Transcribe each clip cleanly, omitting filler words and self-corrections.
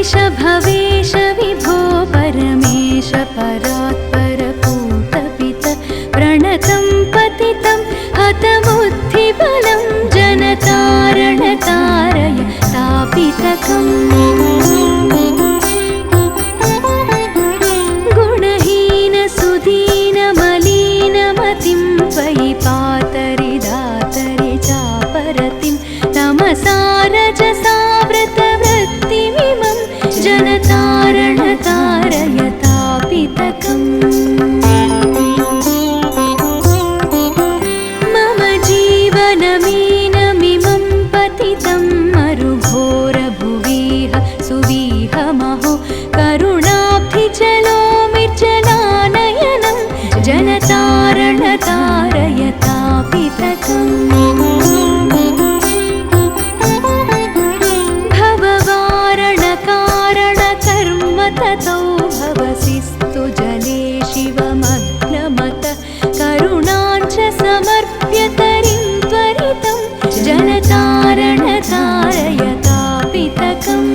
सुधीश भवेश विभो परमेश परात्परपूतपित प्रणतं पतितं हतबुद्धिबलं जनतारणतारय तापितकम् गुणहीन सुदीन मलिनमतिं त्वयि पातरि चापरतिं तमसा रजसा व्रतवृत्तिमिमं जनतारणतारय तापितकम् मम जीवनमीनमिमं पतितं मरुघोरभुविह सुविहमहो करुणाब्धिजलोमिर्जलानयनं जनतारणतारय तापितकम् ततो भवसिस्तु जले शिवमग्नमत करुणाञ्च समर्प्य तरिं त्वरितं जनतारणतारय तापितकम्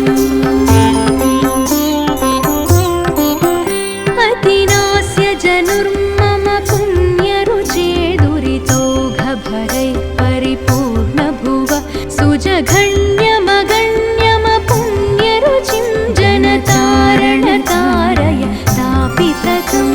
अतिनास्य जनुर्मम पुण्यरुचे दुरितौघभरैः परिपूर्णभुव सुजघन्यमगण्यमपुण्यरुचिं जनतारणतारय तापितकम्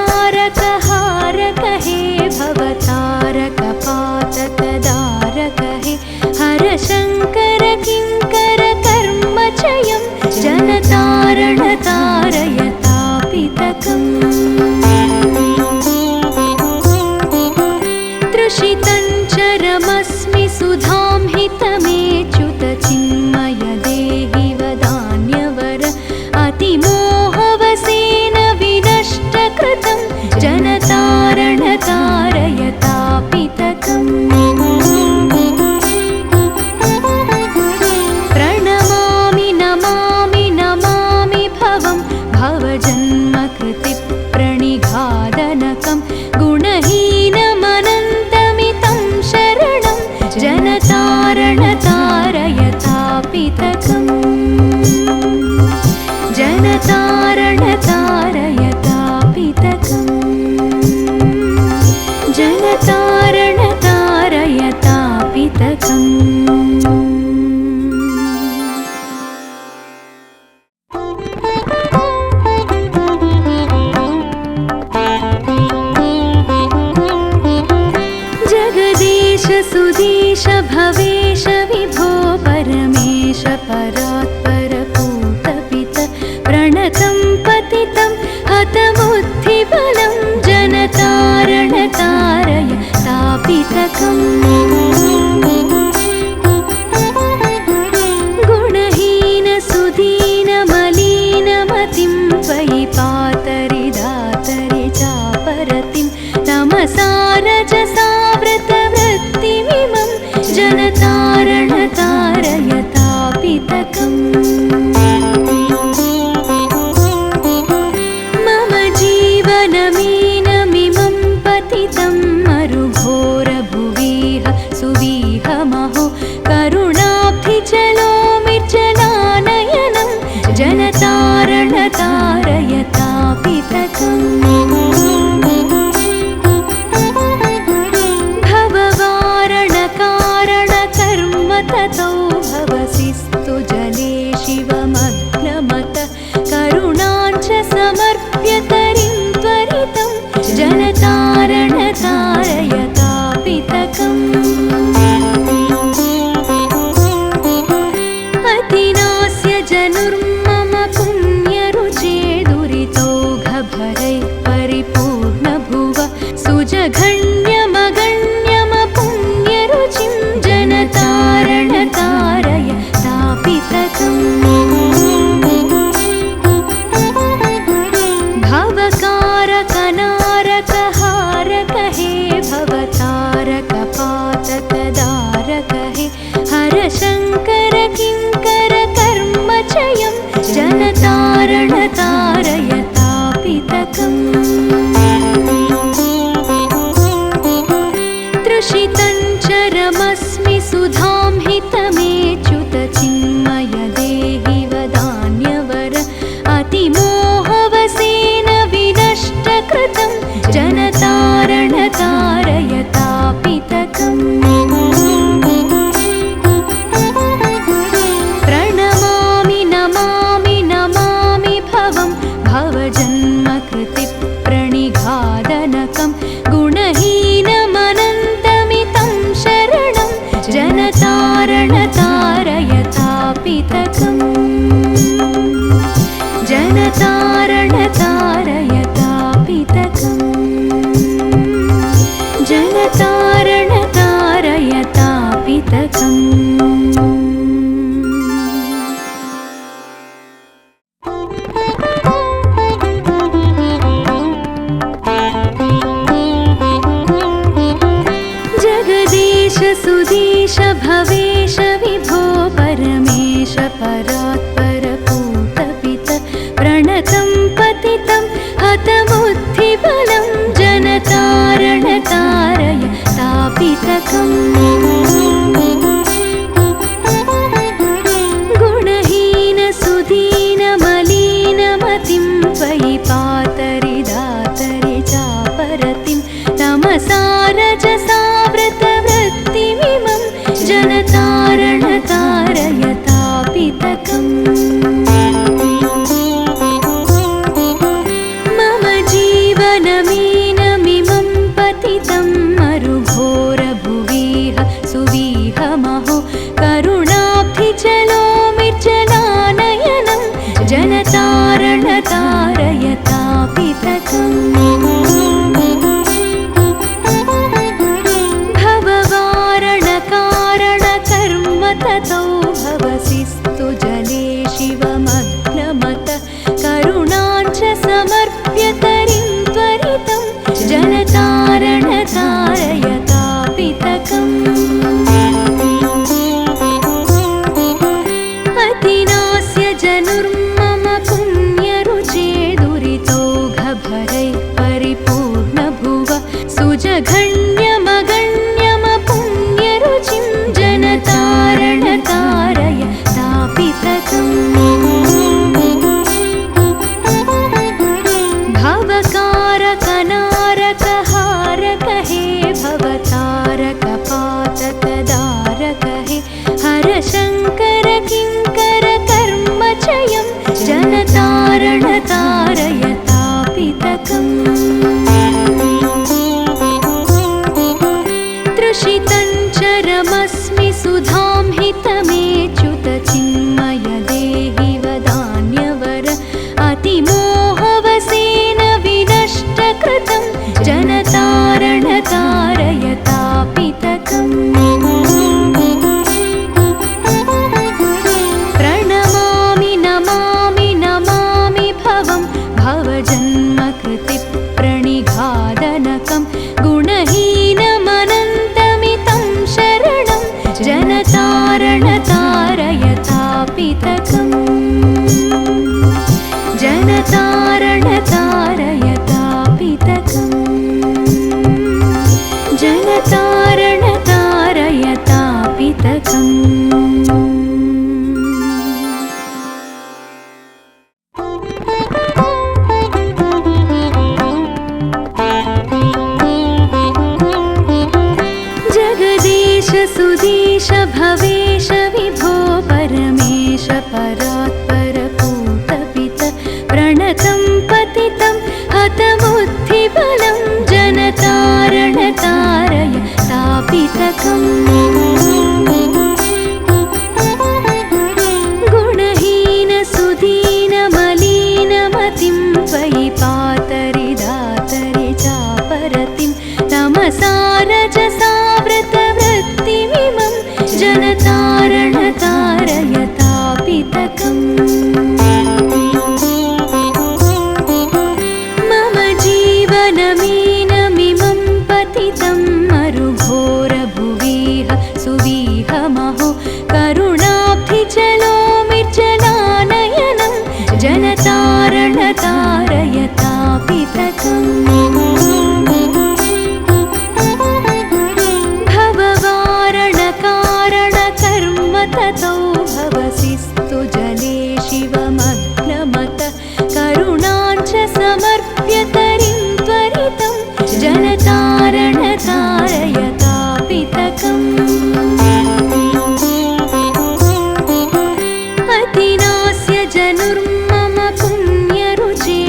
भवकारकनारकहारक हे भवतारकपातकदारक हे हरशङ्कर किङ्कर कर्मचयं जनतारणतारय तापितकम् तृषितञ्च रमस्मि सुधां हितमेच्युत चिन्मय देहि वदान्यवर अतिमोहवसेन विनष्टकृतं जनतारणतारय तापितकम् प्रणमामि नमामि नमामि भवं भवजन्मकृतिप्रणिघादनकं गुणहीनमनन्तमितं शरणं जनतारणतारय तापितकम् जनतारणतारय तापितकम् जनतारणतारय तापितकम् सुधीश भवेश विभो परमेश परात्परपूतपित प्रणतं पतितं हतबुद्धिबलं जनतारणतारय तापितकम् गुणहीन सुदीन मलिनमतिं त्वयि पातरि चापरतिं तमसा रजसा व्रतवृत्तिमिमं जनतारणतारय तापितकम् मम जीवनमीनमिमं पतितं मरुघोरभुविह भवेश विभो परमेश परात्परपूतपित प्रणतं पतितं हतबुद्धिबलं जनतारणतारय तापितकम् गुणहीनसुदीनमलिनमतिं त्वयि पातरि दातरि चापरतिं तमसारजसावृतवृत्तिमिमं जनतारणतारय तापितकम् मम जीवनमीनमिमं पतितं मरुघोरभुविह सुविहमहो करुणाब्धिजलोमिर्जलानयनं जनतारणतारय तापितकम् ततो भवसिस्तु जले शिवमग्नमत करुणाञ्च समर्प्य तरिं त्वरितं जनतारणतारय तापितकम् अतिनास्य जनुर्मम पुण्यरुचे दुरितौघभरैः परिपूर्णभुव सुजघन्यमगण्यमपुण्यरुचिं जनतारणतारय तापितकम् भवकारकनारकहारक हे भवतारकपातकदारक हे हरशङ्कर किङ्कर कर्मचयं जनतारणतारय तापितकम् तृषितं चरमस्मि सुधां हितमेच्युत चिन्मय देहि वदान्यवर अतिमोहवसेन विनष्टकृतं जनतारणतारय तापितकम् प्रणमामि नमामि नमामि भवं भवजन्मकृतिप्रणिघादनकं गुणहीनमनन्तमितं शरणं जनतारणतारय तापितकम् जनतारणतारय तापितकम् जनतारणतारय तापितकम् सुधीश भवेश विभो परमेश परात्परपूतपित प्रणतं पतितं हतबुद्धिबलं जनतारणतारय तापितकम् गुणहीनसुदीनमलिनमतिं त्वयि पातरि दातरि चापरतिं तमसारजसावृतवृत्तिमिमं जनतारणतारय तापितकम् मम जीवनमीनमिमं पतितं मरुघोरभुविह सुविहमहो करुणाब्धिजलोमिर्जलानयनं जनतारणतारय तापितकम् ततो भवसिस्तु जले शिवमग्नमत करुणाञ्च समर्प्य तरिं त्वरितं जनतारणतारय तापितकम् अतिनास्य जनुर्मम पुण्यरुचे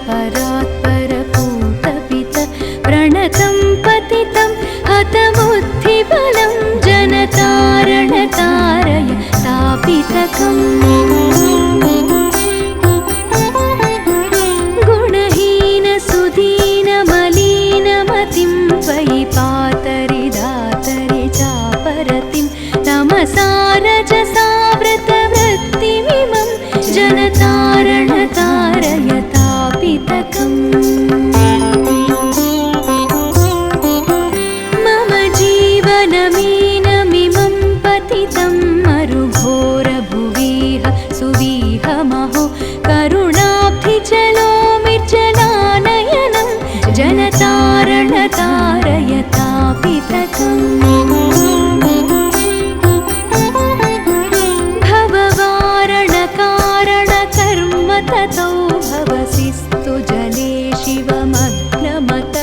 परात् परपूतपित प्रणतं पतितं हतबुद्धिबलं जनतारणतारय तापितकम् गुणहीनसुदीनमलिनमतिं त्वयि पातरि चापरतिं तमसारजसा व्रतवृत्तिमिमं जनतारणतारय तापितकम् मम जीवनमीनमिमं पतितं मरुघोरभुविह सुविहमहो करुणाब्धिजलोमिर्जलानयनं जनतारणतारय तापितकम् ततो भवसिस्तु जले शिवमग्नमत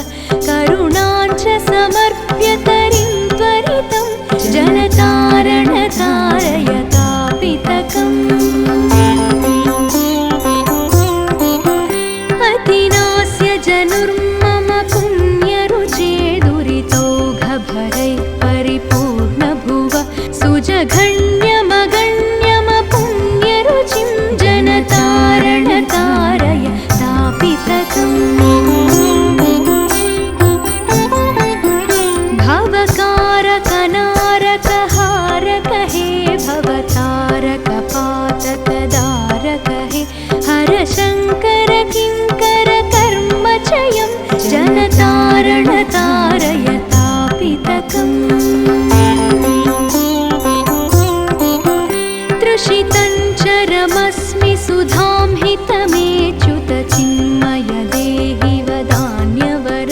करुणाञ्च समर्प्य तरिं त्वरितं जनतारणतारय तापितकम् अतिनास्य जनुर्मम पुण्यरुचे दुरितौघभरैः परिपूर्णभुव सुजघन्यमगण्यमपुण्यरुचिं जनतारणतारय तापितकम् भवकारकनारकहारक हे भवतारकपातकदारक हे हरशङ्कर किङ्कर कर्मचयं जनतारणतारय तापितकम् तृषितञ्च रमस्मि सुधां हितमेच्युत चिन्मय देहि वदान्यवर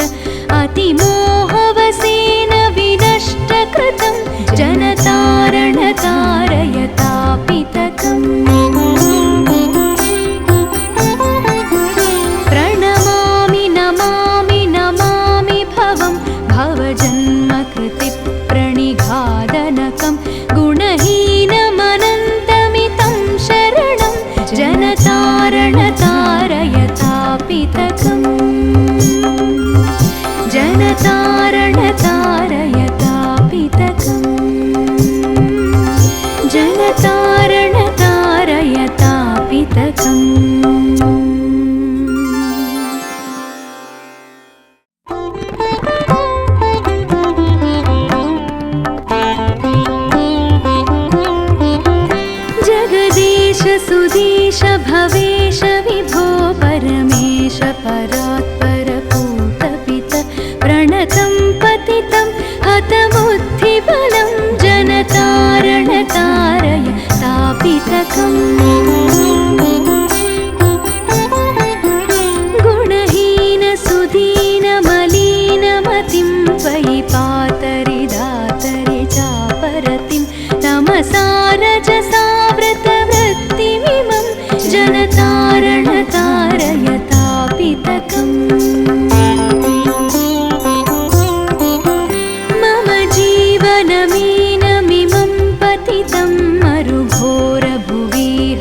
अतिमोहवसेन विनष्टकृतं जनतारणतारय तापितकम् प्रणमामि नमामि नमामि भवं भवजन्मकृति प्रणिघादनकं गुणहीनमनन्तमितं शरणं जनतारणतारय तापितकम् जनतारणतारय तापितकम् जनतारणतारय तापितकम् सुधीश भवेश विभो परमेश परात् परपूतपित प्रणतं पतितं हतबुद्धिबलं जनतारणतारय तापितकम् गुणहीनसुदीनमलिनमतिं त्वयि पातरि चापरतिं तमसारजसा व्रतवृत्तिमिमं जनतारणतारय तापितकम् मम जीवनमीनमिमं पतितं मरुघोरभुविह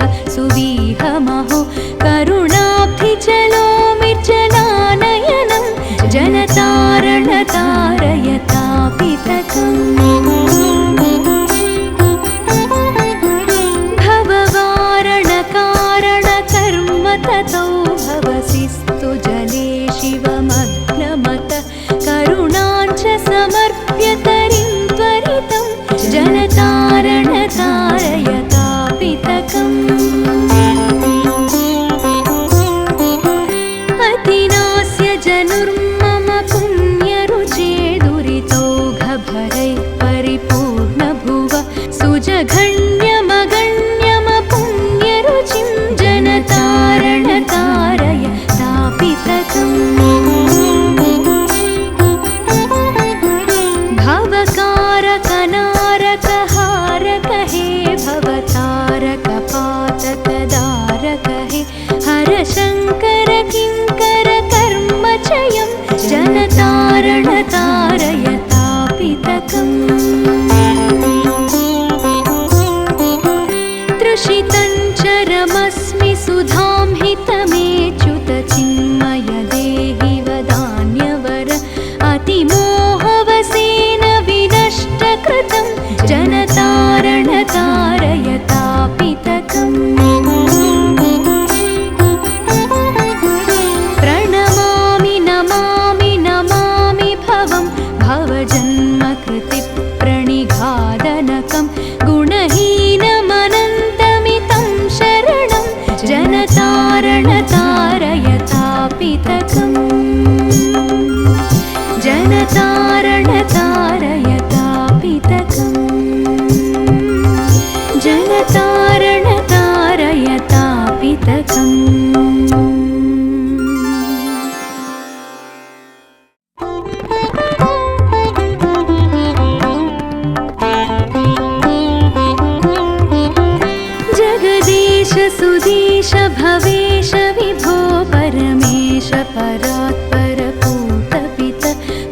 जगदीश भवेश विभो परमेश परात्पर पूतपित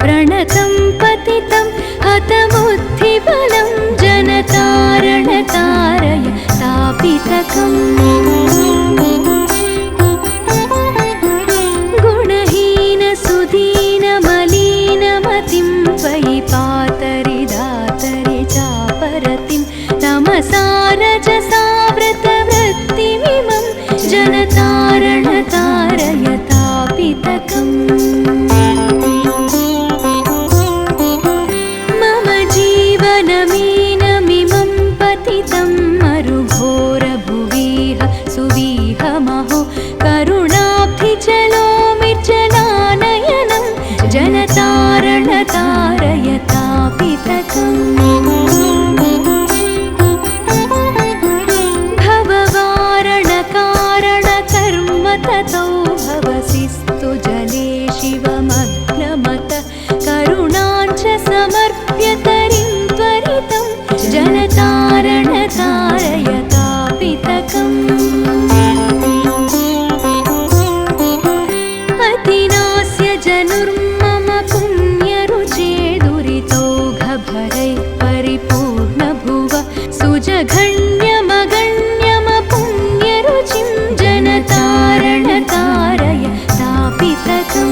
प्रणतं पतितं हतबुद्धिबलं जनतारण तारय तापितकम् गुणहीन सुदीन मलिनमतिं त्वयि पातरि दातरि चापरतिं तमसा रजसा व्रतवृत्तिमिमं जनतारण तारय तापितकम् मम जीवनमीनमिमं पतितं मरुघोरभुविह सुविहमहो करुणाब्धिजलोमिर्जलानयनं जनतारण तारय तापितकम् ततो भवसिस्तु जले शिवमग्नमत करुणाञ्च समर्प्य तरिं त्वरितं जनतारण तारय तापितकम् अतिनास्य जनुर्मम पुण्यरुचे दुरितौघभरैः परिपूर्णभुव सुजघन्यमगण्यमपुण्यरुचिं जनतारण तारय तापितकम्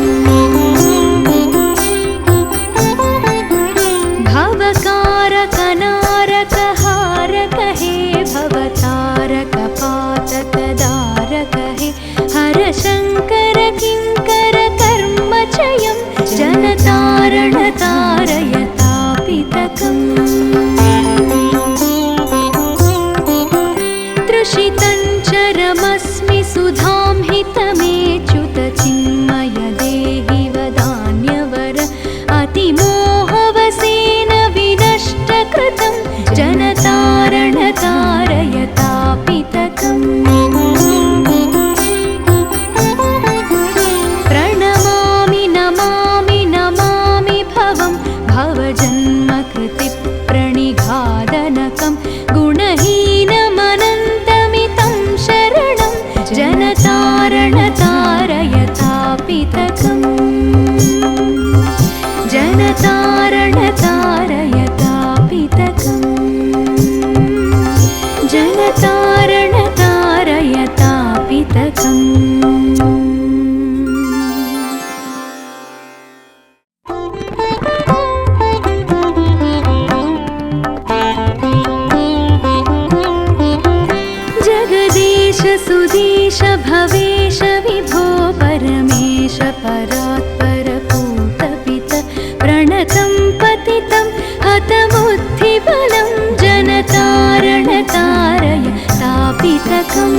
भवकारकनारकहारक हे भवतारकपातकदारक हे हरशङ्कर किङ्कर कर्मचयं जनतारण तारय तापितकम् तृषितं चरमस्मि सुधां हितमेच्युत चिन्मय देहि वदान्यवर अतिमोहवसेन विनष्टकृतं जनतारण तारय तापितकम् प्रणमामि नमामि नमामि भवं भवजन्मकृति प्रणिघादनकं गुणहीनमनन्तमितं शरणं जनतारण तारय तापितकम् जनतारण तारय तापितकम् जनतारण तारय तापितकम् जगदीश सुदीश भवेश विभो परमेश परात्पर पूतपित प्रणतं पतितं हतबुद्धिबलं जनतारण तारय तापितकम्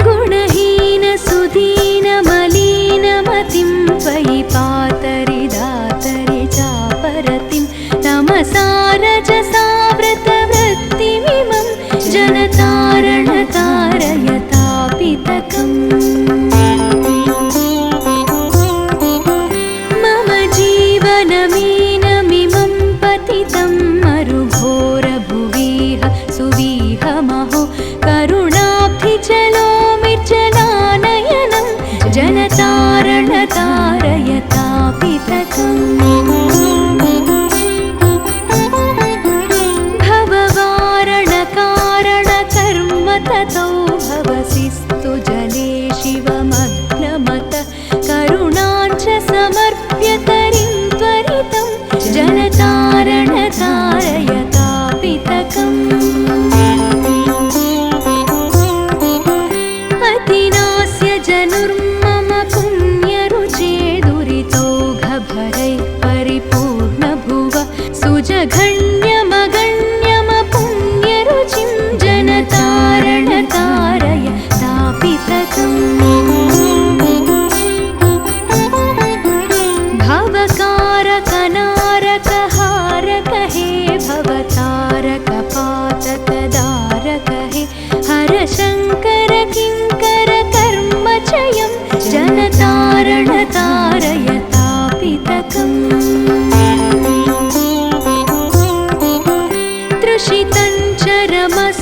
गुणहीन सुदीन मलिनमतिं त्वयि पातरि दातरि चापरतिं तमसा रजसा व्रतवृत्तिमिमं जनतारण तारय तापितकम् मम जीवनमीनमिमं पतितं मरुघोरभुविह सुविहमहो करुणाब्धिजलोमिर्जलानयनं जनतारण तारय तापितकम् ततो भवसिस्तु जले शिवमग्नमत करुणाञ्च समर्प्य तरिं त्वरितं जनतारण तारय तापितकम् अतिनास्य जनुर्मम पुण्यरुचे दुरितौघभरैः परिपूर्णभुव सुजघन्यमगण्यमपुण्यरुचिं जनतारण तारय तापितकम् भवकारकनारकहारक हे भवतारकपातकदारक हे हरशङ्कर किङ्कर कर्मचयं जनतारण तारय तापितकम् तृषितं चरमस्मि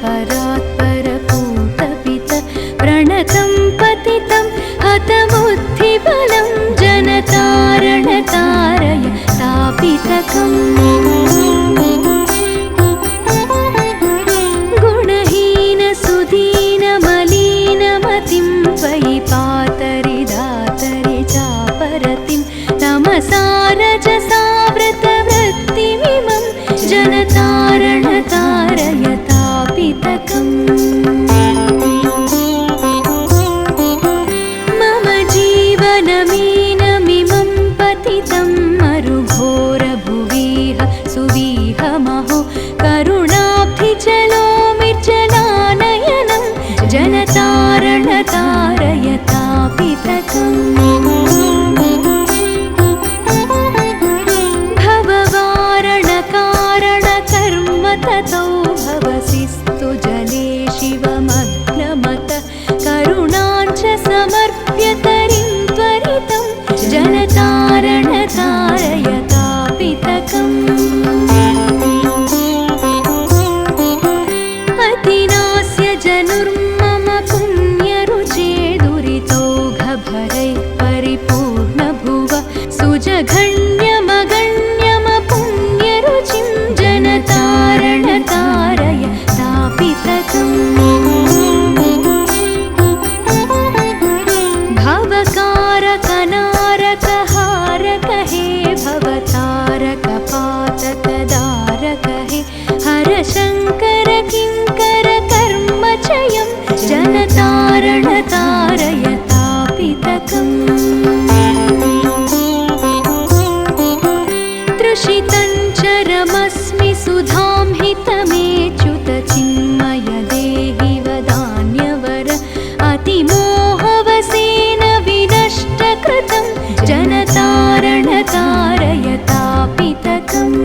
परात् परपूतपित प्रणतं पतितं हतबुद्धिबलं जनतारणतारय तापितकम् गुणहीन सुदीन मलिनमतिं त्वयि पातरि दातरि चापरतिं तमसा रजसा व्रतवृत्तिमिमं जनतारणतारय तापितकम् मम जीवनमीनमिमं पतितं मरुघोरभुवीह सुवीहमहो करुणाब्धिजलोमिर्जलानयनं जनतारणतारय तापितकम् भववारणकारणकर्म ततो भवसिस्तु जले शिवमग्नमत करुणाञ्च समर्प्य तरिं त्वरितं जनतारणतारय तापितकम् अतिनास्य जनुर्मम पुण्यरुचे दुरितोघभरैः परिपूर्णभुव सुजघन्यमगण्यमपुण्यरुचिं जनतारणतारय तापितकम् भवकारकनारकहारक हे भवतारकपातकदारक हे हरशङ्कर किङ्कर कर्मचयं जनतारणतारय तापितकम् तृषितं चरमस्मि सुधां हितमेच्युत चिन्मय देहि वदान्यवर अतिमोहवसेन विनष्टकृतं जनतारणतारय तापितकम्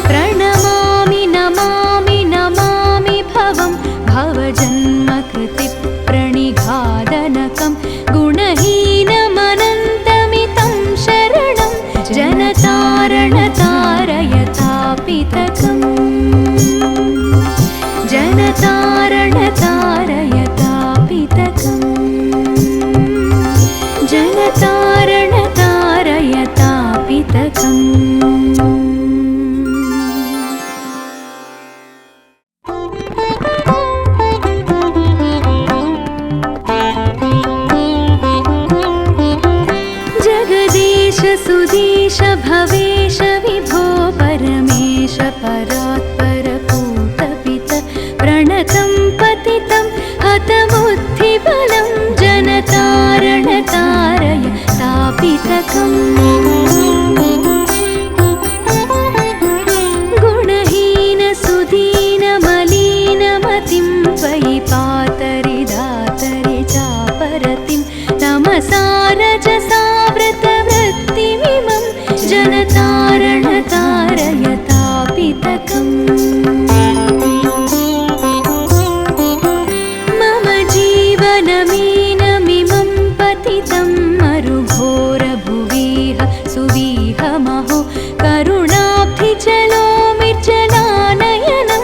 प्रणमामि नमामि नमामि भवं भवजन्मकृति प्रणिघादनकं गुणहीनमनन्तमितं शरणं जनतारणतारय तापितकम् जनतारणतारय तापितकम् जनतारणतारय तापितकम् जगदीश सुधीश भवेश विभो परमेश परात् परपूतपित प्रणतं पतितं हतबुद्धिबलं जनतारणतारय तापितकम् गुणहीन सुदीन मलिनमतिं त्वयि पातरि दातरि चापरतिं तमसा रजसा व्रतवृत्तिमिमं जनतारणतारय तापितकम् मम जीवनमीनमिमं पतितं मरुघोरभुवीह सुवीहमहो करुणाब्धिजलोमिर्जलानयनं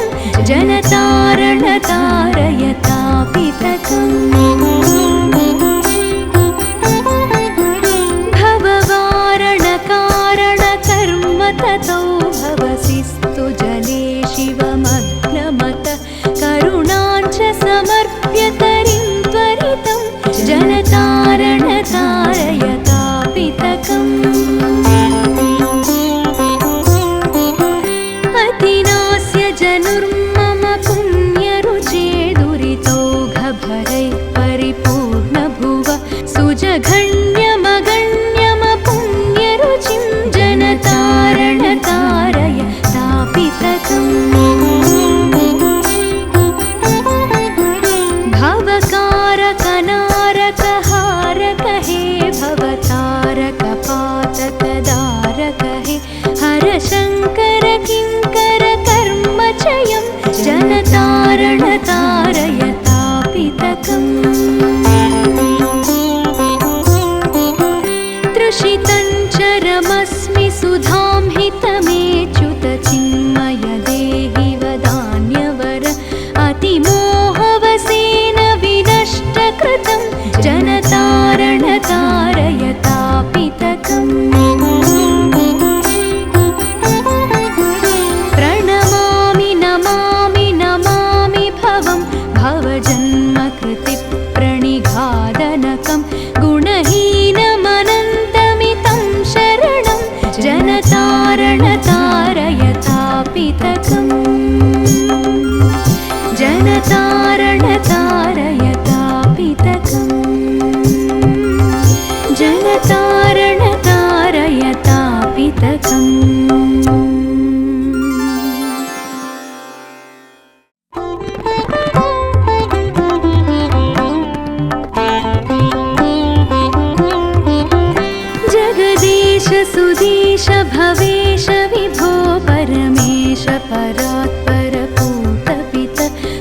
भवेश भवेश विभो परमेश परात्परपूतपित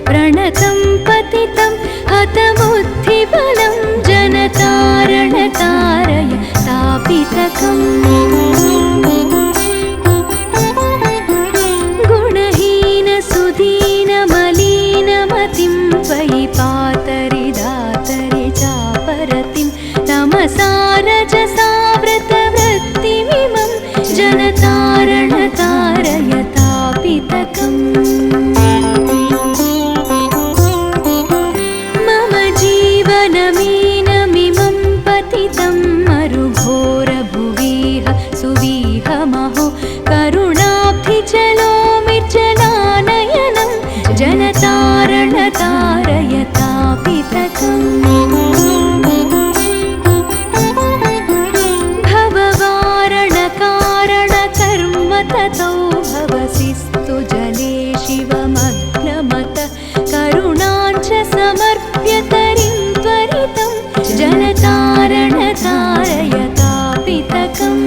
प्रणतं पतितं हतबुद्धिबलं जनतारण तारय तापितकम् गुणहीन सुदीन मलिनमतिं त्वयि पातरि दातरि चापरतिं तमसा रजसा व्रतवृत्तिमिमं जनतारण तारय तापितकम् मम जीवनमीनमिमं पतितं मरुघोरभुविह सुविहमहो करुणाब्धिजलोमिर्जलानयनं जनतारण तारय तापितकम् भववारणकारणकर्म ततो भवसिस्तु जले शिवमग्नमत करुणाञ्च समर्प्य तरिं त्वरितं जनतारण तारय तापितकम्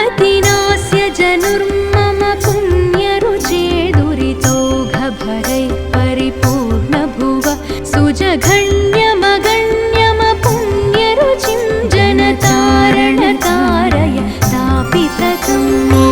अतिनास्य जनुर्मम पुण्यरुचे दुरितौघभरैः परिपूर्णभुव सुजघन्यमगण्यमपुण्यरुचिं जनतारण तारय तापितकम्